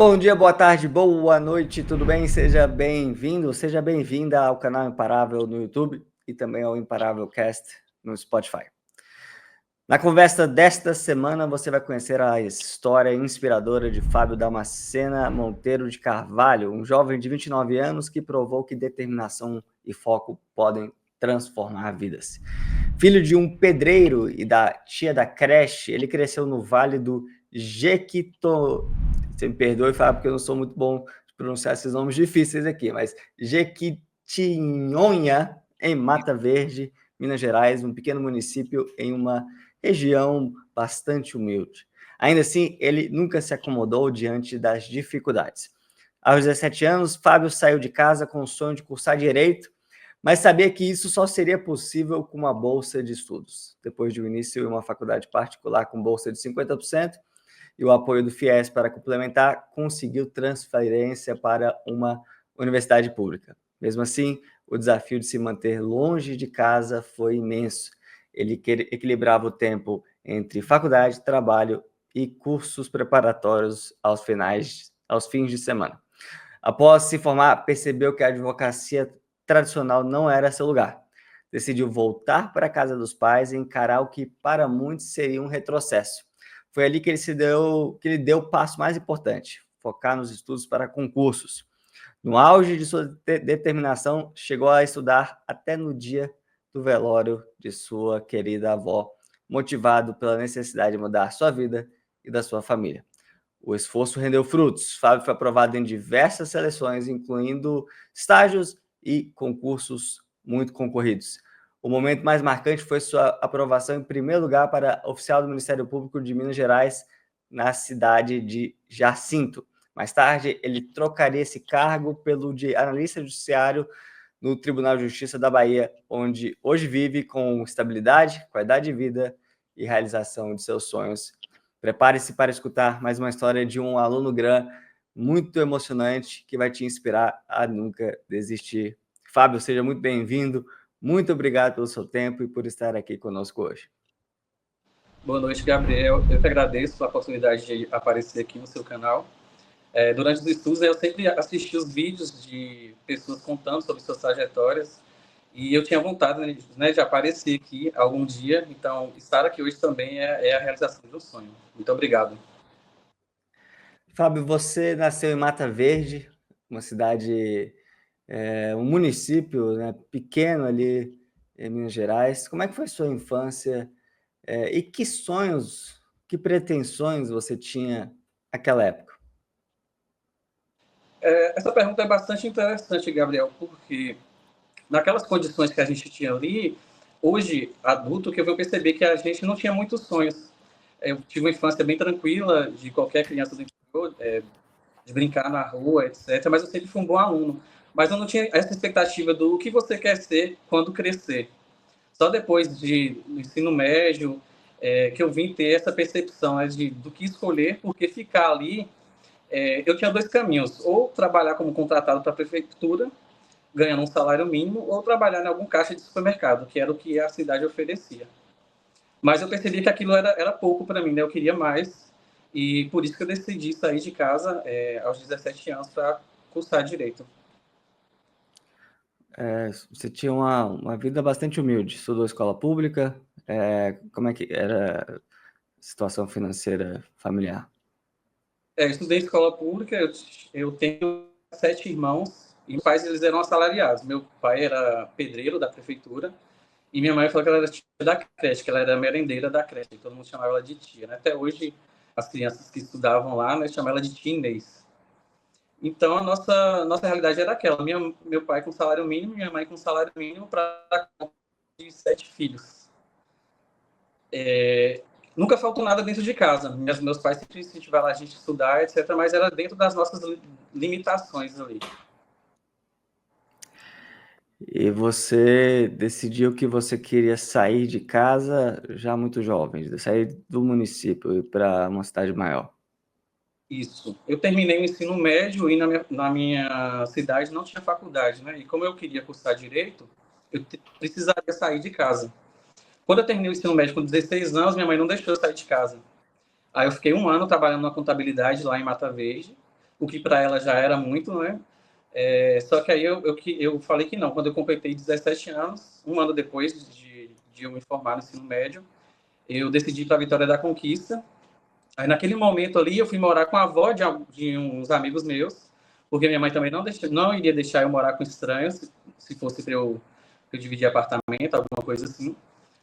Bom dia, boa tarde, boa noite, tudo bem? Seja bem-vindo, seja bem-vinda ao canal Imparável no YouTube e também ao Imparável Cast no Spotify. Na conversa desta semana, você vai conhecer a história inspiradora de Fábio Damascena Monteiro de Carvalho, um jovem de 29 anos que provou que determinação e foco podem transformar vidas. Filho de um pedreiro e da tia da creche, ele cresceu no Vale do Jequito. Você me perdoe, Fábio, porque eu não sou muito bom de pronunciar esses nomes difíceis aqui, mas Jequitinhonha, em Mata Verde, Minas Gerais, um pequeno município em uma região bastante humilde. Ainda assim, ele nunca se acomodou diante das dificuldades. Aos 17 anos, Fábio saiu de casa com o sonho de cursar direito, mas sabia que isso só seria possível com uma bolsa de estudos. Depois de um início em uma faculdade particular com bolsa de 50% e o apoio do FIES para complementar, conseguiu transferência para uma universidade pública. Mesmo assim, o desafio de se manter longe de casa foi imenso. Ele equilibrava o tempo entre faculdade, trabalho e cursos preparatórios aos fins de semana. Após se formar, percebeu que a advocacia tradicional não era seu lugar. Decidiu voltar para a casa dos pais e encarar o que para muitos seria um retrocesso. Foi ali que ele deu o passo mais importante, focar nos estudos para concursos. No auge de sua determinação, chegou a estudar até no dia do velório de sua querida avó, motivado pela necessidade de mudar sua vida e da sua família. O esforço rendeu frutos. Fábio foi aprovado em diversas seleções, incluindo estágios e concursos muito concorridos. O momento mais marcante foi sua aprovação em primeiro lugar para oficial do Ministério Público de Minas Gerais, na cidade de Jacinto. Mais tarde, ele trocaria esse cargo pelo de analista judiciário no Tribunal de Justiça da Bahia, onde hoje vive com estabilidade, qualidade de vida e realização de seus sonhos. Prepare-se para escutar mais uma história de um aluno GRAN muito emocionante que vai te inspirar a nunca desistir. Fábio, seja muito bem-vindo. Muito obrigado pelo seu tempo e por estar aqui conosco hoje. Boa noite, Gabriel. Eu que agradeço a oportunidade de aparecer aqui no seu canal. Durante os estudos, eu sempre assisti os vídeos de pessoas contando sobre suas trajetórias e eu tinha vontade, né, de aparecer aqui algum dia. Então, estar aqui hoje também é a realização do sonho. Muito obrigado. Fábio, você nasceu em Mata Verde, uma cidade, um município, né, pequeno ali em Minas Gerais. Como é que foi sua infância? E que sonhos, que pretensões você tinha naquela época? Essa pergunta é bastante interessante, Gabriel, porque naquelas condições que a gente tinha ali, hoje, adulto, que eu vou perceber que a gente não tinha muitos sonhos. Eu tive uma infância bem tranquila, de qualquer criança do interior, de brincar na rua, etc. Mas eu sempre fui um bom aluno. Mas eu não tinha essa expectativa do que você quer ser quando crescer. Só depois do ensino médio que eu vim ter essa percepção, né, do que escolher, porque ficar ali, eu tinha dois caminhos: ou trabalhar como contratado para a prefeitura, ganhando um salário mínimo, ou trabalhar em algum caixa de supermercado, que era o que a cidade oferecia. Mas eu percebi que aquilo era pouco para mim, né? Eu queria mais, e por isso que eu decidi sair de casa aos 17 anos para cursar Direito. Você tinha uma vida bastante humilde, estudou escola pública, como é que era a situação financeira familiar? Estudei em escola pública, eu tenho 7 irmãos, e meus pais eles eram assalariados. Meu pai era pedreiro da prefeitura, e minha mãe falou que ela era tia da creche, que ela era merendeira da creche, e todo mundo chamava ela de tia, né? Até hoje, as crianças que estudavam lá, né, chamavam ela de tia Inês. Então, a nossa realidade era aquela: meu pai com salário mínimo, minha mãe com salário mínimo para dar conta de 7 filhos. Nunca faltou nada dentro de casa. Meus pais sempre incentivaram a gente a estudar, etc., mas era dentro das nossas limitações ali. E você decidiu que você queria sair de casa já muito jovem, sair do município e ir para uma cidade maior. Isso. Eu terminei o ensino médio e na minha cidade não tinha faculdade, né? E como eu queria cursar Direito, eu precisaria sair de casa. Quando eu terminei o ensino médio com 16 anos, minha mãe não deixou eu sair de casa. Aí eu fiquei um ano trabalhando na contabilidade lá em Mata Verde. o que para ela já era muito, né? Só que aí eu falei que não. Quando eu completei 17 anos, um ano depois de eu me formar no ensino médio, eu decidi ir para a Vitória da Conquista. Aí, naquele momento ali, eu fui morar com a avó de uns amigos meus, porque minha mãe também não iria deixar eu morar com estranhos, se fosse para eu dividir apartamento, alguma coisa assim.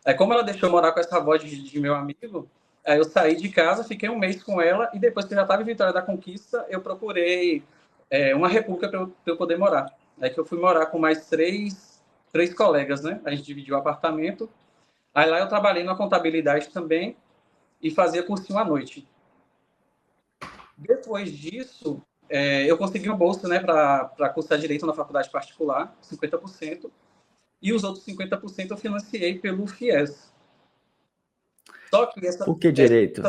Aí, como ela deixou eu morar com essa avó de meu amigo, aí eu saí de casa, fiquei um mês com ela, e depois que eu já estava em Vitória da Conquista, eu procurei uma república para eu poder morar. Aí que eu fui morar com mais três colegas, né? A gente dividiu o apartamento. Aí lá eu trabalhei na contabilidade também e fazia cursinho à noite. Depois disso, eu consegui uma bolsa, né, para cursar direito na faculdade particular, 50%, e os outros 50% eu financiei pelo FIES. Só que Por que direito?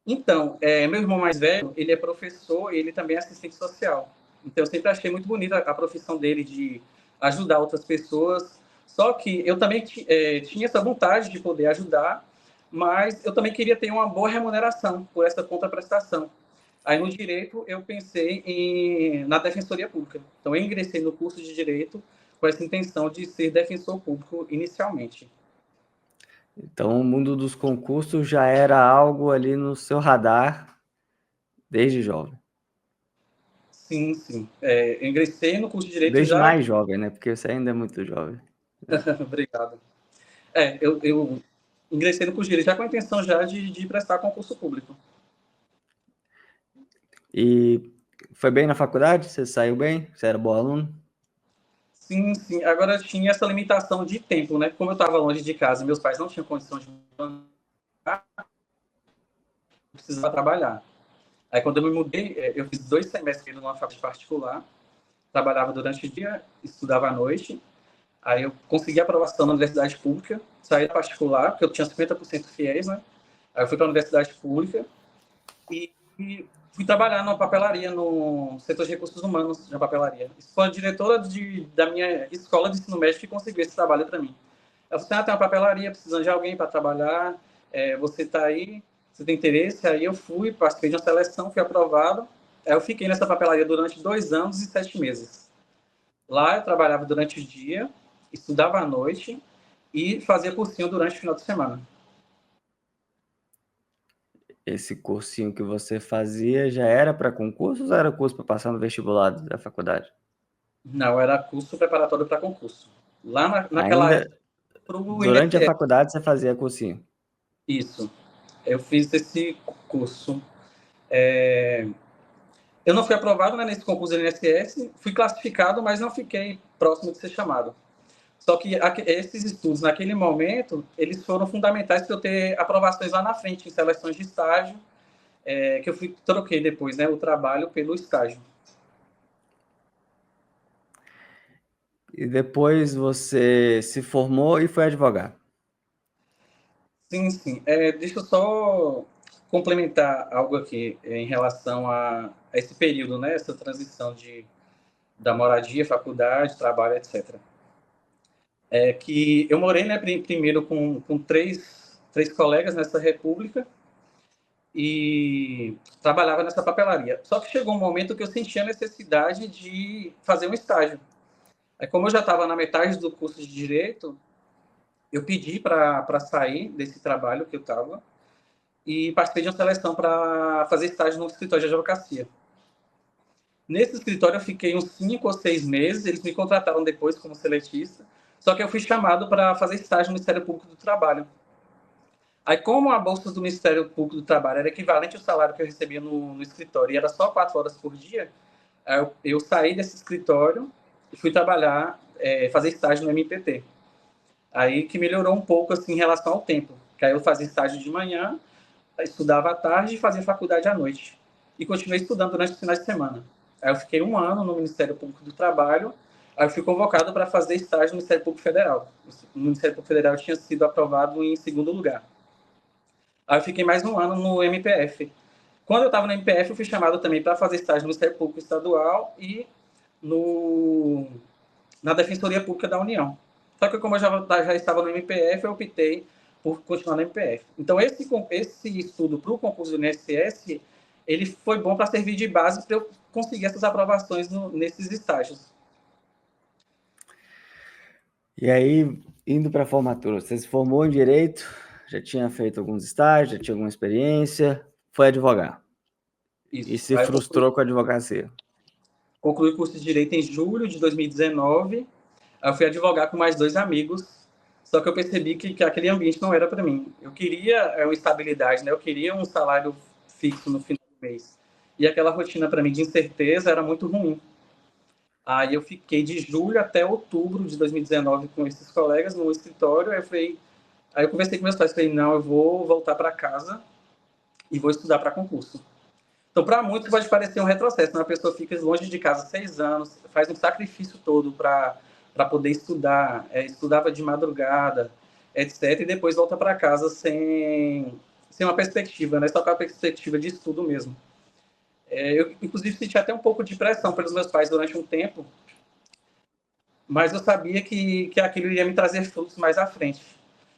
Então, meu irmão mais velho, ele é professor e ele também é assistente social. Então, eu sempre achei muito bonita a profissão dele de ajudar outras pessoas. Só que eu também tinha essa vontade de poder ajudar, mas eu também queria ter uma boa remuneração por essa contraprestação. Aí, no direito, eu pensei na defensoria pública. Então, eu ingressei no curso de direito com essa intenção de ser defensor público inicialmente. Então, o mundo dos concursos já era algo ali no seu radar desde jovem. Sim, sim. Eu ingressei no curso de direito Desde já. mais jovem, né? Porque você ainda é muito jovem. Obrigado. Eu ingressei no curso de direito já com a intenção já de prestar concurso público. E foi bem na faculdade? Você saiu bem? Você era bom aluno? Sim, sim. Agora tinha essa limitação de tempo, né? Como eu estava longe de casa, meus pais não tinham condição de bancar, eu precisava trabalhar. Aí quando eu me mudei, eu fiz 2 semestres numa faculdade particular, trabalhava durante o dia, estudava à noite. Aí eu consegui aprovação na universidade pública, saí da particular, porque eu tinha 50% fiéis, né? Aí eu fui para a universidade pública e fui trabalhar numa papelaria, no setor de recursos humanos de uma papelaria. Isso foi a diretora da minha escola de ensino médio que conseguiu esse trabalho para mim. Ela falou assim, tem uma papelaria, precisando de alguém para trabalhar, você está aí, você tem interesse? Aí eu fui, participei de uma seleção, fui aprovado. Aí eu fiquei nessa papelaria durante 2 anos e 7 meses. Lá eu trabalhava durante o dia, estudava à noite e fazia cursinho durante o final de semana. Esse cursinho que você fazia já era para concursos ou era curso para passar no vestibular da faculdade? Não, era curso preparatório para concurso. Lá naquela Ainda época, para o durante a INSS. faculdade você fazia cursinho? Isso. Eu fiz esse curso. Eu não fui aprovado, né, nesse concurso do INSS, fui classificado, mas não fiquei próximo de ser chamado. Só que esses estudos, naquele momento, eles foram fundamentais para eu ter aprovações lá na frente, em seleções de estágio, que eu troquei depois, né, o trabalho pelo estágio. E depois você se formou e foi advogar. Sim, sim. Deixa eu só complementar algo aqui em relação a esse período, né, essa transição da moradia, faculdade, trabalho, etc. Que eu morei, né, primeiro com três colegas nessa república e trabalhava nessa papelaria. Só que chegou um momento que eu sentia a necessidade de fazer um estágio. Como eu já estava na metade do curso de Direito, eu pedi para sair desse trabalho que eu estava e participei de uma seleção para fazer estágio no escritório de advocacia. Nesse escritório eu fiquei uns 5 ou 6 meses, eles me contrataram depois como seletista, só que eu fui chamado para fazer estágio no Ministério Público do Trabalho. Aí, como a bolsa do Ministério Público do Trabalho era equivalente ao salário que eu recebia no escritório e era só 4 horas por dia, eu saí desse escritório e fui trabalhar, fazer estágio no MPT. Aí que melhorou um pouco assim, em relação ao tempo, que aí eu fazia estágio de manhã, estudava à tarde e fazia faculdade à noite. E continuei estudando durante os finais de semana. Aí eu fiquei 1 ano no Ministério Público do Trabalho, aí eu fui convocado para fazer estágio no Ministério Público Federal. No Ministério Público Federal eu tinha sido aprovado em segundo lugar. Aí eu fiquei mais 1 ano no MPF. Quando eu estava no MPF, eu fui chamado também para fazer estágio no Ministério Público Estadual e na Defensoria Pública da União. Só que como eu já estava no MPF, eu optei por continuar no MPF. Então, esse estudo para o concurso do INSS, ele foi bom para servir de base para eu conseguir essas aprovações nesses estágios. E aí, indo para a formatura, você se formou em Direito, já tinha feito alguns estágios, já tinha alguma experiência, foi advogar. Isso. E se frustrou com a advocacia. Concluí o curso de Direito em julho de 2019. Aí eu fui advogar com mais 2 amigos, só que eu percebi que aquele ambiente não era para mim. Eu queria uma estabilidade, né? Eu queria um salário fixo no final do mês. E aquela rotina para mim de incerteza era muito ruim. Aí eu fiquei de julho até outubro de 2019 com esses colegas no escritório. Aí eu conversei com meus pais, falei, não, eu vou voltar para casa e vou estudar para concurso. Então, para muitos pode parecer um retrocesso, né? Uma pessoa fica longe de casa 6 anos, faz um sacrifício todo para poder estudar, estudava de madrugada, etc., e depois volta para casa sem uma perspectiva, né? Só com a perspectiva de estudo mesmo. Eu, inclusive, senti até um pouco de pressão pelos meus pais durante um tempo, mas eu sabia que aquilo iria me trazer frutos mais à frente.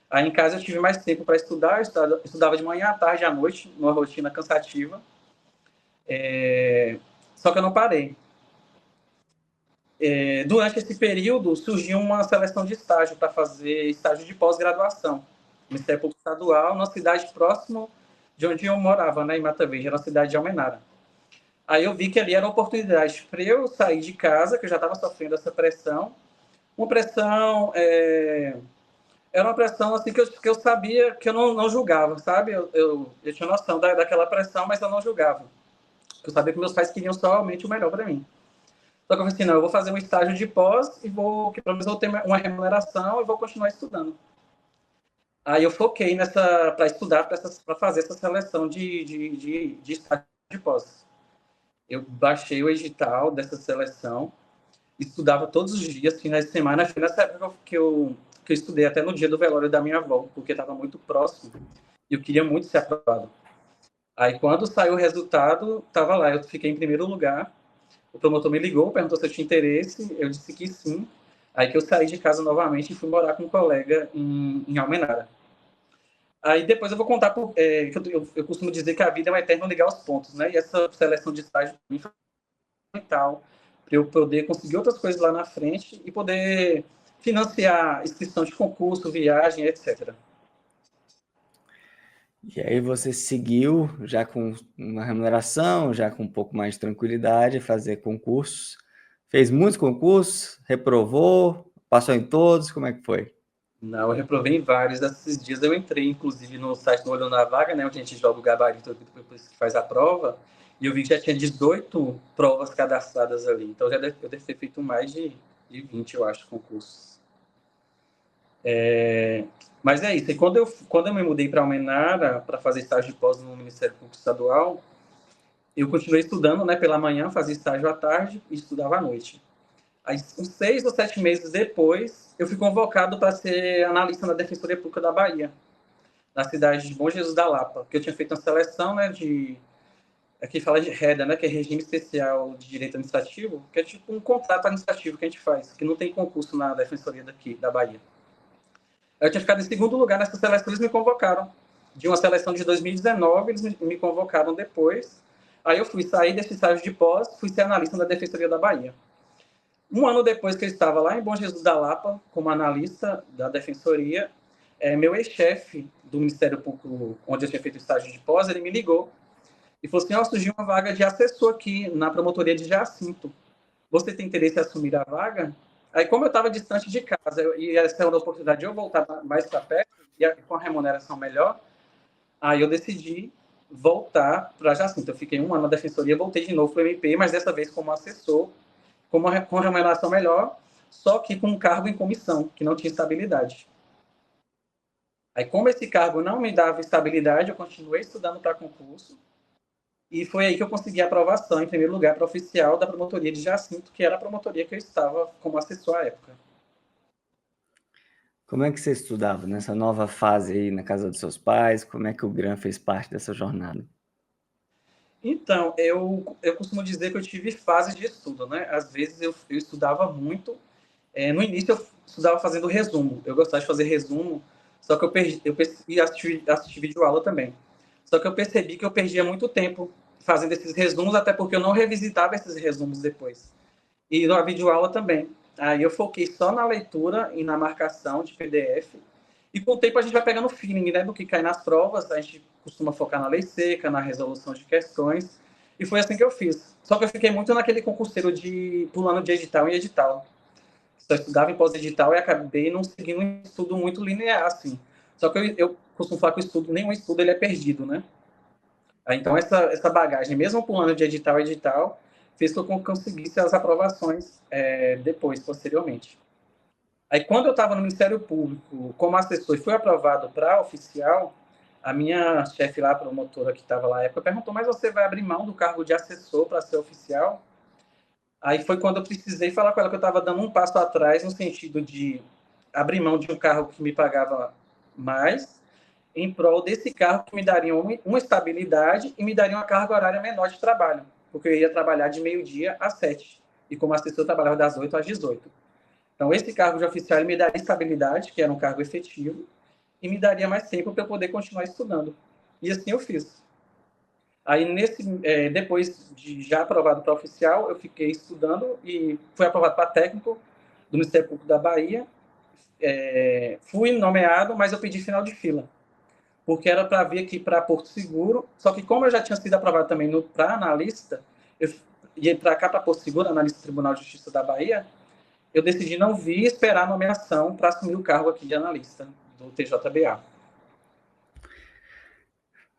Aí em casa eu tive mais tempo para estudar, estudava de manhã, à tarde, à noite, numa rotina cansativa. Só que eu não parei. Durante esse período, surgiu uma seleção de estágio para fazer estágio de pós-graduação no Ministério Público Estadual, numa cidade próxima de onde eu morava, né, em Mata Verde, na cidade de Almenara. Aí eu vi que ali era uma oportunidade para eu sair de casa, que eu já estava sofrendo essa pressão. Uma pressão... era uma pressão assim, que eu sabia que eu não julgava, sabe? Eu tinha noção daquela pressão, mas eu não julgava. Eu sabia que meus pais queriam somente o melhor para mim. Só que eu falei assim, não, eu vou fazer um estágio de pós e que pelo menos eu vou ter uma remuneração e vou continuar estudando. Aí eu foquei para estudar, para fazer essa seleção de estágio de pós. Eu baixei o edital dessa seleção, estudava todos os dias, finais de semana. Foi nessa época que eu estudei até no dia do velório da minha avó, porque estava muito próximo e eu queria muito ser aprovado. Aí quando saiu o resultado, estava lá, eu fiquei em primeiro lugar. O promotor me ligou, perguntou se eu tinha interesse, eu disse que sim. Aí que eu saí de casa novamente e fui morar com um colega em Almenara. Aí depois eu vou contar, que eu costumo dizer que a vida é um eterno ligar os pontos, né? E essa seleção de estágio foi fundamental para eu poder conseguir outras coisas lá na frente e poder financiar inscrição de concurso, viagem, etc. E aí você seguiu já com uma remuneração, já com um pouco mais de tranquilidade, fazer concursos. Fez muitos concursos, reprovou, passou em todos, como é que foi? Não, eu reprovei em vários. Esses dias eu entrei, inclusive, no site do Olho na Vaga, né, onde a gente joga o gabarito depois que faz a prova, e eu vi que já tinha 18 provas cadastradas ali. Então eu devo ter feito mais de 20, eu acho, concursos. Mas é isso. E quando eu me mudei para Almenara para fazer estágio de pós no Ministério Público Estadual, eu continuei estudando, né, pela manhã, fazia estágio à tarde e estudava à noite. Aí, uns 6 ou 7 meses depois, eu fui convocado para ser analista na Defensoria Pública da Bahia, na cidade de Bom Jesus da Lapa, que eu tinha feito uma seleção, né, aqui fala de REDA, né, que é Regime Especial de Direito Administrativo, que é tipo um contrato administrativo que a gente faz, que não tem concurso na Defensoria daqui, da Bahia. Eu tinha ficado em segundo lugar nessa seleção, eles me convocaram. De uma seleção de 2019, eles me convocaram depois. Aí eu fui sair desse estágio de pós, fui ser analista da Defensoria da Bahia. Um ano depois que eu estava lá em Bom Jesus da Lapa, como analista da Defensoria, meu ex-chefe do Ministério Público, onde eu tinha feito o estágio de pós, ele me ligou e falou assim, surgiu uma vaga de assessor aqui na promotoria de Jacinto. Você tem interesse em assumir a vaga? Aí, como eu estava distante de casa e essa era a oportunidade de eu voltar mais para perto e com a remuneração melhor, aí eu decidi voltar para Jacinto. Eu fiquei um ano na Defensoria, voltei de novo para o MP, mas dessa vez como assessor, com remuneração melhor, só que com um cargo em comissão, que não tinha estabilidade. Aí, como esse cargo não me dava estabilidade, eu continuei estudando para concurso, e foi aí que eu consegui a aprovação, em primeiro lugar, para oficial da promotoria de Jacinto, que era a promotoria que eu estava como assessor à época. Como é que você estudava nessa nova fase aí na casa dos seus pais? Como é que o GRAN fez parte dessa jornada? Então, eu costumo dizer que eu tive fases de estudo, né? Às vezes eu estudava muito. No início eu estudava fazendo resumo. Eu gostava de fazer resumo, só que e assistir videoaula também. Só que eu percebi que eu perdia muito tempo fazendo esses resumos, até porque eu não revisitava esses resumos depois. E na videoaula também. Aí eu foquei só na leitura e na marcação de PDF. E com o tempo a gente vai pegando feeling, né, do que cai nas provas. A gente costuma focar na lei seca, na resolução de questões. E foi assim que eu fiz. Só que eu fiquei muito naquele concurseiro de pulando de edital em edital. Só estudava em pós-edital e acabei não seguindo um estudo muito linear, assim. Só que eu costumo falar que o estudo, nenhum estudo ele é perdido, né? Então, essa bagagem, mesmo pulando de edital a edital, fez com que eu conseguisse as aprovações depois, posteriormente. Aí, quando eu estava no Ministério Público, como assessor e fui aprovado para oficial, a minha chefe lá, a promotora que estava lá na época, perguntou, mas você vai abrir mão do cargo de assessor para ser oficial? Aí foi quando eu precisei falar com ela que eu estava dando um passo atrás no sentido de abrir mão de um cargo que me pagava mais em prol desse cargo que me daria uma estabilidade e me daria uma carga horária menor de trabalho, porque eu ia trabalhar de meio-dia às 7, e como assessor eu trabalhava das 8 às 18. Então, esse cargo de oficial me daria estabilidade, que era um cargo efetivo, e me daria mais tempo para eu poder continuar estudando. E assim eu fiz. Aí, depois de já aprovado para oficial, eu fiquei estudando e fui aprovado para técnico do Ministério Público da Bahia. Fui nomeado, mas eu pedi final de fila, porque era para vir aqui para Porto Seguro. Só que como eu já tinha sido aprovado também para analista, eu ia para cá, para Porto Seguro, analista do Tribunal de Justiça da Bahia, eu decidi não vir e esperar a nomeação para assumir o cargo aqui de analista do TJBA.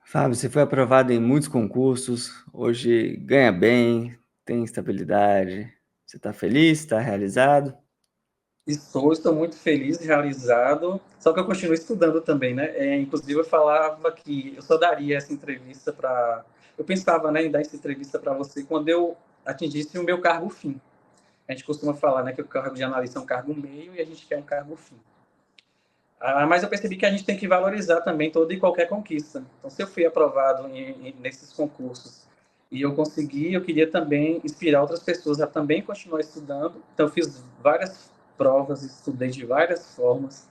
Fábio, você foi aprovado em muitos concursos, hoje ganha bem, tem estabilidade. Você está feliz, está realizado? Estou muito feliz e realizado, só que eu continuo estudando também, né? Inclusive, eu falava que eu só daria essa entrevista para... Eu pensava, né, em dar essa entrevista para você quando eu atingisse o meu cargo fim. A gente costuma falar, né, que o cargo de analista é um cargo meio e a gente quer um cargo fim. Mas eu percebi que a gente tem que valorizar também toda e qualquer conquista. Então, se eu fui aprovado nesses concursos e eu consegui, eu queria também inspirar outras pessoas a também continuar estudando. Então, eu fiz várias provas, estudei de várias formas.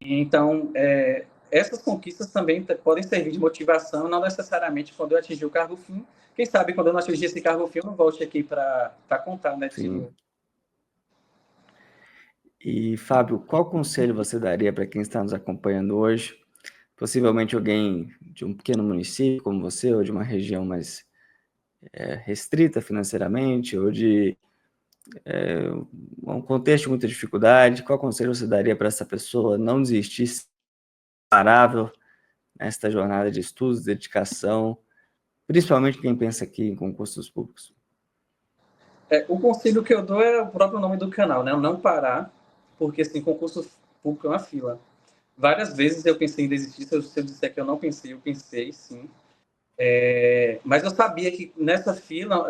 E, então, essas conquistas também podem servir de motivação, não necessariamente quando eu atingir o cargo fim. Quem sabe, quando eu não atingir esse cargo fim, eu não volte aqui para contar, né, de novo. E, Fábio, qual conselho você daria para quem está nos acompanhando hoje? Possivelmente alguém de um pequeno município como você, ou de uma região mais restrita financeiramente, ou de um contexto de muita dificuldade. Qual conselho você daria para essa pessoa não desistir, imparável nesta jornada de estudos, dedicação, principalmente quem pensa aqui em concursos públicos? O conselho que eu dou é o próprio nome do canal, né? Não parar, porque assim, concurso público é uma fila. Várias vezes eu pensei em desistir, se eu disser que eu não pensei, eu pensei sim. Mas eu sabia que nessa fila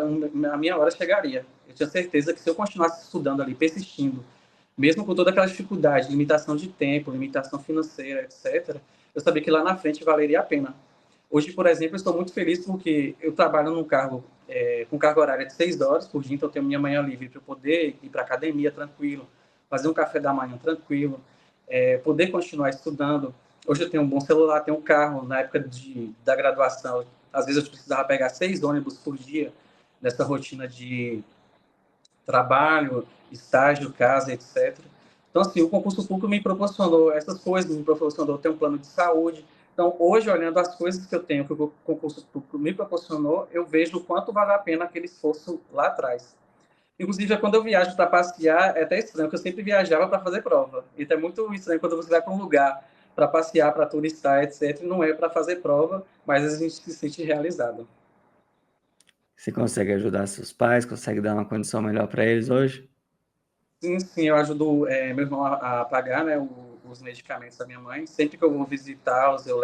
a minha hora chegaria. Eu tinha certeza que se eu continuasse estudando ali, persistindo, mesmo com toda aquela dificuldade, limitação de tempo, limitação financeira, etc., eu sabia que lá na frente valeria a pena. Hoje, por exemplo, eu estou muito feliz porque eu trabalho num cargo com carga horária de 6 horas por dia, então eu tenho minha manhã livre para poder ir para a academia tranquilo, fazer um café da manhã tranquilo, poder continuar estudando. Hoje eu tenho um bom celular, tenho um carro. Na época da graduação, às vezes eu precisava pegar 6 ônibus por dia nessa rotina de trabalho, estágio, casa, etc. Então, assim, o concurso público me proporcionou essas coisas, me proporcionou ter um plano de saúde. Então, hoje, olhando as coisas que eu tenho, que o concurso público me proporcionou, eu vejo o quanto vale a pena aquele esforço lá atrás. Inclusive, quando eu viajo para passear, é até estranho, porque eu sempre viajava para fazer prova. Então, é muito estranho quando você vai para um lugar para passear, para turistar, etc., e não é para fazer prova, mas a gente se sente realizado. Você consegue ajudar seus pais? Consegue dar uma condição melhor para eles hoje? Sim, sim, eu ajudo meu irmão a pagar, né, os medicamentos da minha mãe. Sempre que eu vou visitá-los, eu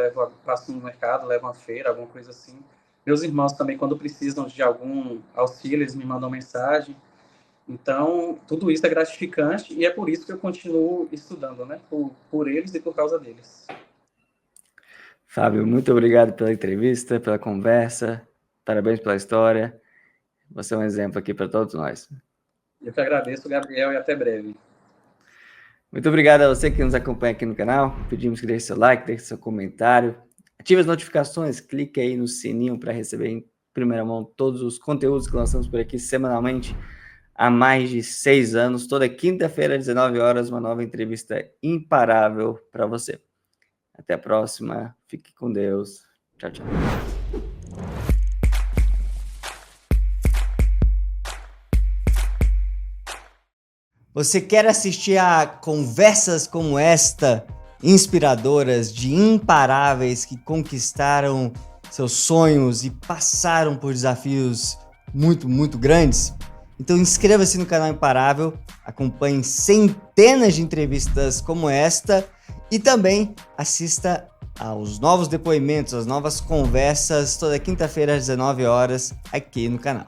passo no mercado, levo uma feira, alguma coisa assim. Meus irmãos também, quando precisam de algum auxílio, eles me mandam mensagem. Então, tudo isso é gratificante e é por isso que eu continuo estudando, né, por eles e por causa deles. Fábio, muito obrigado pela entrevista, pela conversa. Parabéns pela história. Você é um exemplo aqui para todos nós. Eu que agradeço, Gabriel, e até breve. Muito obrigado a você que nos acompanha aqui no canal. Pedimos que deixe seu like, deixe seu comentário. Ative as notificações, clique aí no sininho para receber primeira mão todos os conteúdos que lançamos por aqui semanalmente há mais de 6 anos. Toda quinta-feira, às 19 horas, uma nova entrevista imparável para você. Até a próxima. Fique com Deus. Tchau, tchau. Você quer assistir a conversas como esta, inspiradoras, de imparáveis que conquistaram seus sonhos e passaram por desafios muito grandes? Então inscreva-se no canal Imparável, acompanhe centenas de entrevistas como esta e também assista aos novos depoimentos, às novas conversas toda quinta-feira às 19 horas aqui no canal.